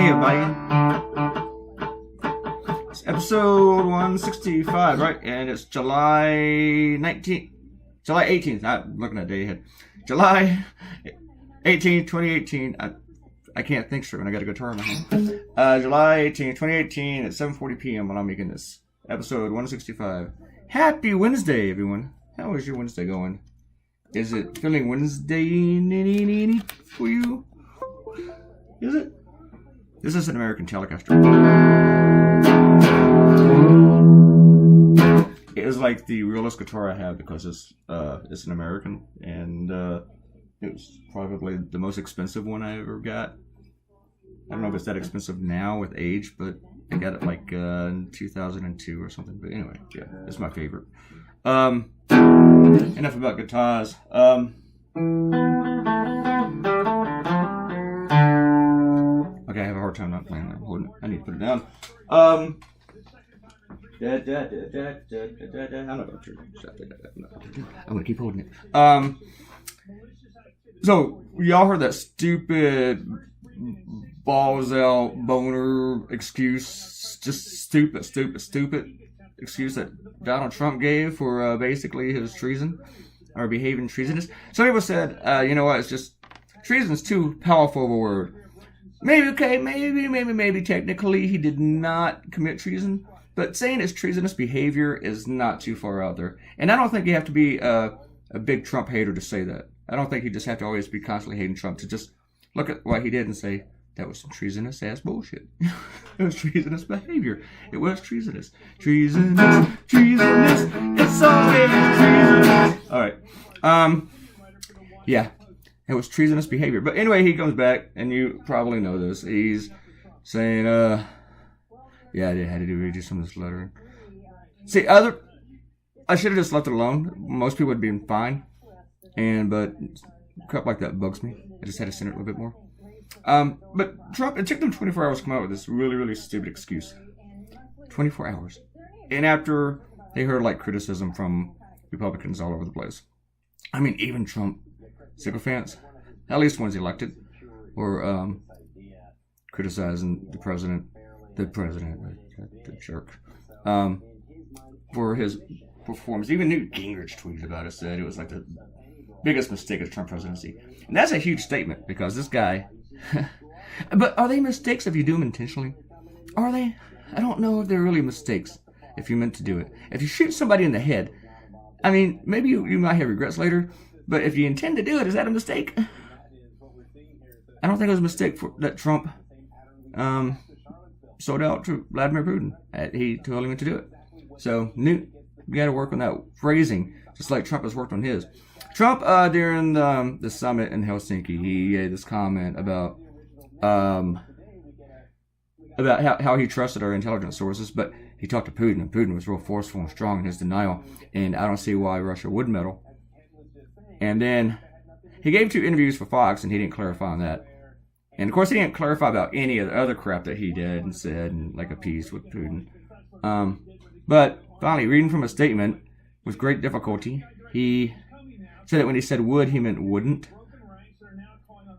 everybody. It's episode 165, right? And it's July 18th. I'm looking at the day ahead. July 18th, 2018. I can't think straight when I got to go turn. July 18th, 2018 at 7:40 p.m. when I'm making this. Episode 165. Happy Wednesday, everyone. How is your Wednesday going? Is it feeling Wednesday for you? Is it? This is an American Telecaster. It is like the realest guitar I have because it's an American, and it was probably the most expensive one I ever got. I don't know if it's that expensive now with age, but I got it like in 2002 or something. But anyway, yeah, it's my favorite. Enough about guitars. Okay, I have a hard time not playing that. Holding it. I need to put it down. I'm not going to. I'm going to keep holding it. So y'all heard that stupid balls out boner excuse, just stupid excuse that Donald Trump gave for basically his treason or behaving treasonous. Some people said, you know what, it's just treason's too powerful of a word. Maybe technically he did not commit treason, but saying it's treasonous behavior is not too far out there. And I don't think you have to be a big Trump hater to say that. I don't think you just have to always be constantly hating Trump to just look at what he did and say, that was some treasonous ass bullshit. It was treasonous behavior. It was treasonous. Treasonous. It's always treasonous. Alright. Yeah. It was treasonous behavior. But anyway, he comes back, and you probably know this. He's saying, yeah, I had to read you some of this letter. See, I should have just left it alone. Most people would be fine. But crap like that bugs me. I just had to send it a little bit more. But Trump, it took them 24 hours to come out with this really stupid excuse. 24 hours. And after they heard like criticism from Republicans all over the place. I mean, even Trump sycophants, at least ones elected, were criticizing the president, the jerk, for his performance. Even Newt Gingrich tweeted about it, said it was like the biggest mistake of the Trump presidency. And that's a huge statement because this guy... But are they mistakes if you do them intentionally? Are they? I don't know if they're really mistakes if you meant to do it. If you shoot somebody in the head, I mean, maybe you might have regrets later, but if you intend to do it, is that a mistake? I don't think it was a mistake that Trump sold out to Vladimir Putin. He told him to do it. So, Newt, you got to work on that phrasing, just like Trump has worked on his. Trump, during the summit in Helsinki, he gave this comment about how he trusted our intelligence sources, but he talked to Putin, and Putin was real forceful and strong in his denial, and I don't see why Russia would meddle. And then he gave 2 interviews for Fox, and he didn't clarify on that. And of course, he didn't clarify about any of the other crap that he did and said, and like appeased with Putin. But finally, reading from a statement with great difficulty, he said that when he said would, he meant wouldn't.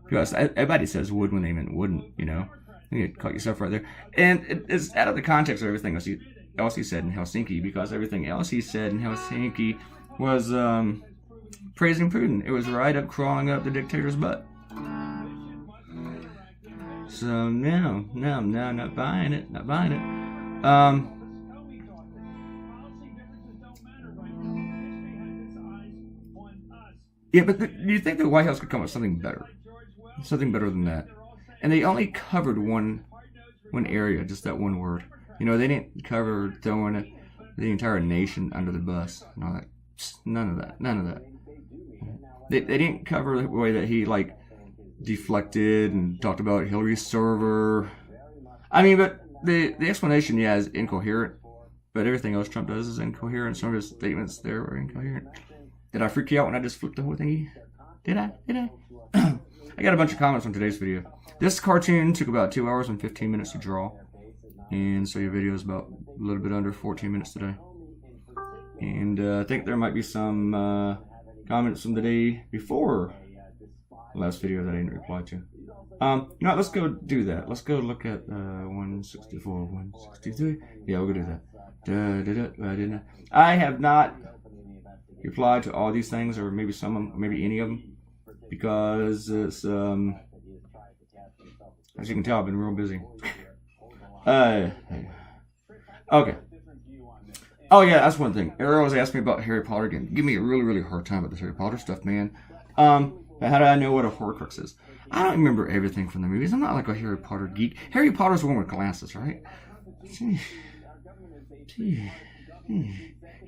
Because everybody says would when they meant wouldn't, you know. You caught yourself right there. And it's out of the context of everything else he said in Helsinki, because everything else he said in Helsinki was praising Putin. It was right up crawling up the dictator's butt. So no, not buying it. Yeah, but do you think the White House could come up with something better? Something better than that. And they only covered one area, just that one word. You know, they didn't cover throwing the entire nation under the bus and all that. None of that. They didn't cover the way that he, like, deflected and talked about Hillary's server. I mean, but the explanation, yeah, is incoherent. But everything else Trump does is incoherent. Some of his statements there were incoherent. Did I freak you out when I just flipped the whole thingy? Did I? I got a bunch of comments on today's video. This cartoon took about 2 hours and 15 minutes to draw. And so your video is about a little bit under 14 minutes today. And I think there might be some comments from the day before last video that I didn't reply to. No, let's go do that. Let's go look at 164, 163. Yeah, we'll go do that. I have not replied to all these things, or maybe some of them, maybe any of them, because it's as you can tell, I've been real busy. Okay. Oh yeah, that's one thing. Ariel was asking me about Harry Potter again. Give me a really, really hard time about this Harry Potter stuff, man. How do I know what a Horcrux is? I don't remember everything from the movies. I'm not like a Harry Potter geek. Harry Potter's the one with glasses, right?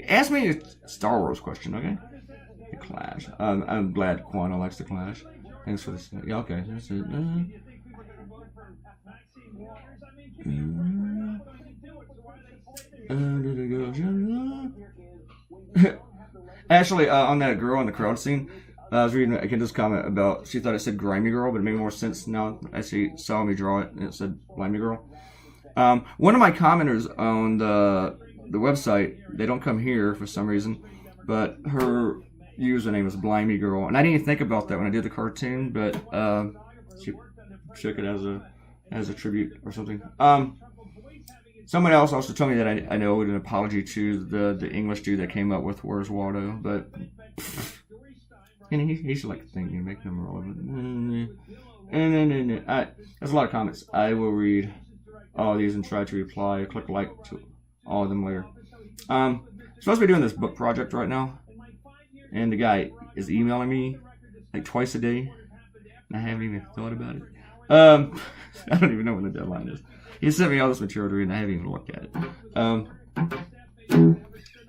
Ask me a Star Wars question, okay? The Clash. I'm glad Quana likes the Clash. Thanks for this. Yeah, okay. That's it. Actually, on that girl in the crowd scene, I was reading Kendall's comment about she thought it said grimy girl, but it made more sense now as she saw me draw it and it said Blemey Girl. One of my commenters on the website, they don't come here for some reason, but her username is Blemey Girl, and I didn't even think about that when I did the cartoon, but she took it as a tribute or something. Someone else also told me that I know an apology to the English dude that came up with Where's Waldo, but and he should like think you make them relevant. There's a lot of comments. I will read all of these and try to reply. Click like to all of them later. I'm supposed to be doing this book project right now, and the guy is emailing me like twice a day, and I haven't even thought about it. I don't even know when the deadline is. He sent me all this material to read, and I haven't even looked at it.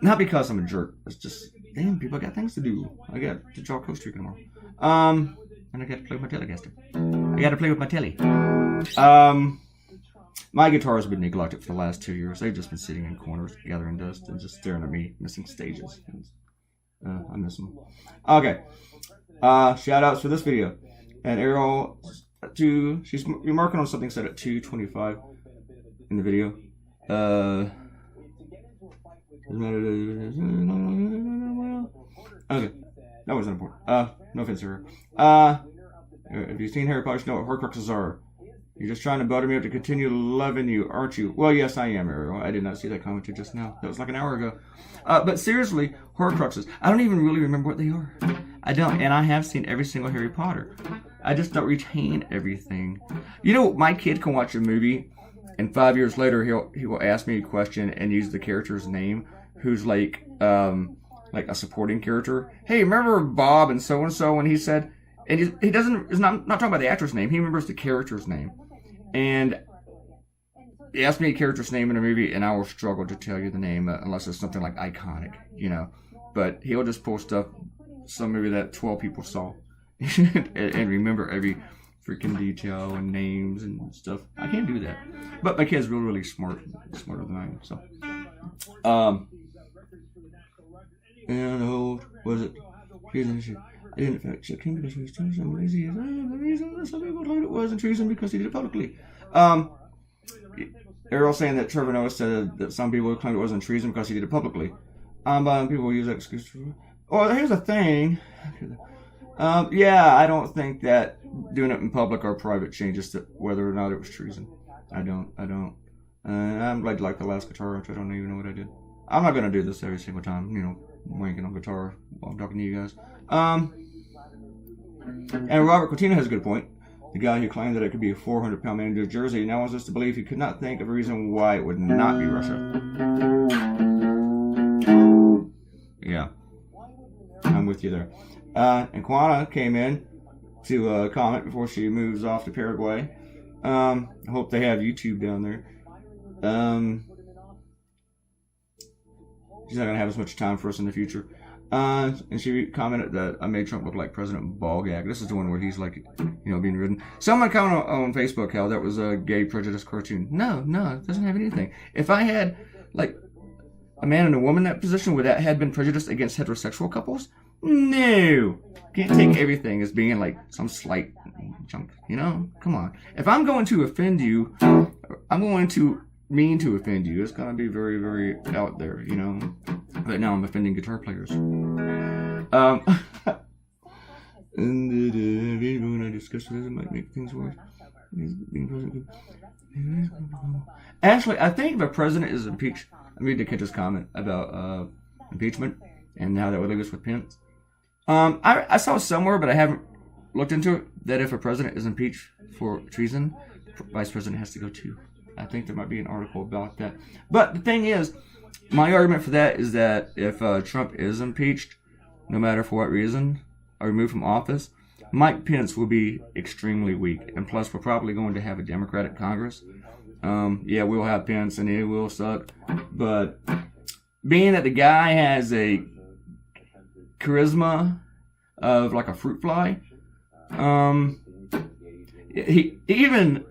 Not because I'm a jerk. It's just, damn, people got things to do. I got to draw Coast Rica tomorrow. And I got to play with my Telecaster. I got to play with my telly. My guitar has been neglected for the last 2 years. They've just been sitting in corners, gathering dust, and just staring at me, missing stages. I miss them. Okay. Shout outs for this video. And Ariel, she's remarking on something said at 2:25 in the video. Okay, that wasn't important. No offense to her. If you've seen Harry Potter, you know what Horcruxes are. You're just trying to butter me up to continue loving you, aren't you? Well, yes, I am, Ariel. I did not see that comment just now. That was like an hour ago. But seriously, Horcruxes. I don't even really remember what they are. I don't, and I have seen every single Harry Potter. I just don't retain everything. You know, my kid can watch a movie, and 5 years later, he will ask me a question and use the character's name, who's like a supporting character. Hey, remember Bob and so when he said, and he doesn't is not talking about the actor's name. He remembers the character's name, and he asked me a character's name in a movie, and I will struggle to tell you the name unless it's something like iconic, you know. But he'll just pull stuff, some movie that 12 people saw. and remember every freaking detail and names and stuff. I can't do that. But my kid's really, really smarter than I am. So, and was it? I didn't fact check him because he was doing some lazy. The reason some people thought it wasn't treason because he did it publicly. Ariel saying that Trevor Noah said that some people claimed it wasn't treason because he did it publicly. People will use that excuse for. Well, here's the thing. Yeah, I don't think that doing it in public or private changes to whether or not it was treason. I don't. I'm like the last guitar which I don't even know what I did. I'm not gonna do this every single time, you know, wanking on guitar while I'm talking to you guys. And Robert Coutinho has a good point. The guy who claimed that it could be a 400-pound man in New Jersey now wants us to believe he could not think of a reason why it would not be Russia. Yeah, I'm with you there. And Quana came in to comment before she moves off to Paraguay. I hope they have YouTube down there. She's not going to have as much time for us in the future. And she commented that I made Trump look like President Ballgag. This is the one where he's like, you know, being ridden. Someone commented on Facebook how that was a gay prejudice cartoon. No, it doesn't have anything. If I had, like, a man and a woman in that position, would that have been prejudiced against heterosexual couples? No. Can't take everything as being like some slight junk, you know? Come on. If I'm going to offend you, I'm going to mean to offend you. It's going to be very, very out there, you know? But now I'm offending guitar players. skepticism might make things worse. Actually, I think if a president is impeached, I read Kendra's comment about impeachment and how that would leave us with Pence. I saw somewhere, but I haven't looked into it, that if a president is impeached for treason, vice president has to go too. I think there might be an article about that. But the thing is, my argument for that is that if Trump is impeached, no matter for what reason, or removed from office, Mike Pence will be extremely weak. And plus, we're probably going to have a Democratic Congress. Yeah, we'll have Pence and it will suck. But being that the guy has a charisma of like a fruit fly, he even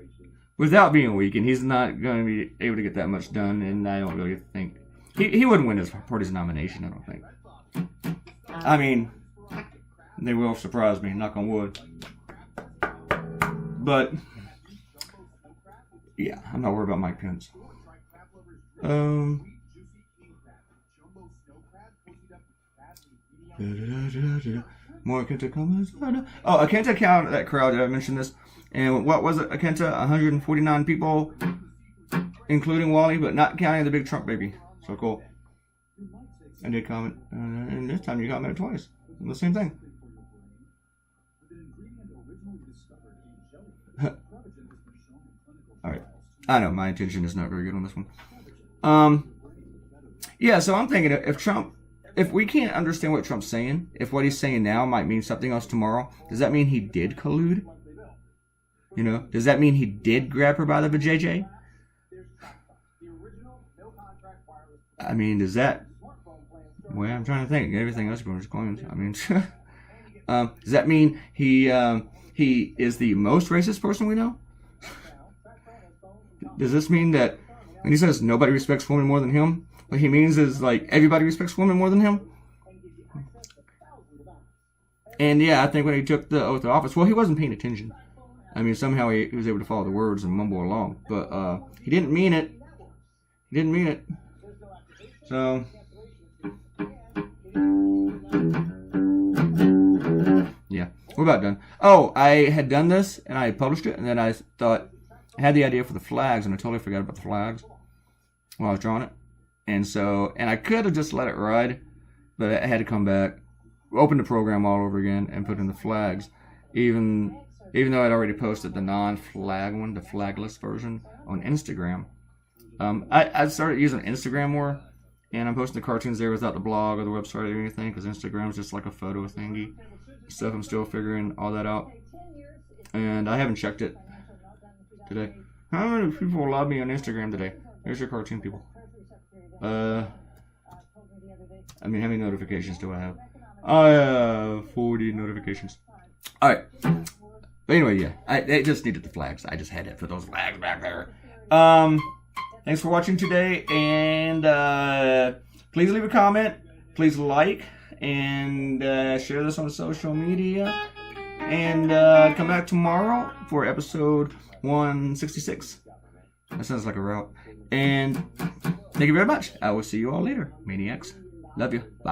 without being weak, and he's not going to be able to get that much done, and I don't really think he wouldn't win his party's nomination, I don't think. I mean, they will surprise me, knock on wood. But yeah, I'm not worried about Mike Pence. More Akenta comments. Oh, Akenta count that crowd. Did I mention this? And what was it, Akenta? 149 people, including Wally, but not counting the big Trump baby. So cool. I did comment, and this time you commented twice on the same thing. Alright. I know, my intention is not very good on this one. Yeah, so I'm thinking if we can't understand what Trump's saying, if what he's saying now might mean something else tomorrow, does that mean he did collude? You know, does that mean he did grab her by the vajayjay? I mean, does that... Well, I'm trying to think. Everything else is claims. I mean, does that mean he is the most racist person we know? Does this mean that when he says nobody respects women more than him, what he means is like everybody respects women more than him? And yeah, I think when he took the oath of office, well, he wasn't paying attention. I mean, somehow he was able to follow the words and mumble along, but he didn't mean it. He didn't mean it. So yeah, we're about done. Oh, I had done this and I published it, and then I thought I had the idea for the flags, and I totally forgot about the flags while I was drawing it. And so, and I could have just let it ride, but I had to come back, open the program all over again, and put in the flags, even though I'd already posted the non-flag one, the flagless version, on Instagram. I started using Instagram more, and I'm posting the cartoons there without the blog or the website or anything, because Instagram's just like a photo thingy. Stuff I'm still figuring all that out. And I haven't checked it today. How many people love me on Instagram today? There's your cartoon people. I mean, how many notifications do I have? I have 40 notifications. Alright. But anyway, yeah. I just needed the flags. I just had to put those flags back there. Thanks for watching today. And please leave a comment. Please like. And share this on social media. And come back tomorrow for episode 166. That sounds like a route. And thank you very much. I will see you all later, Maniacs. Love you. Bye.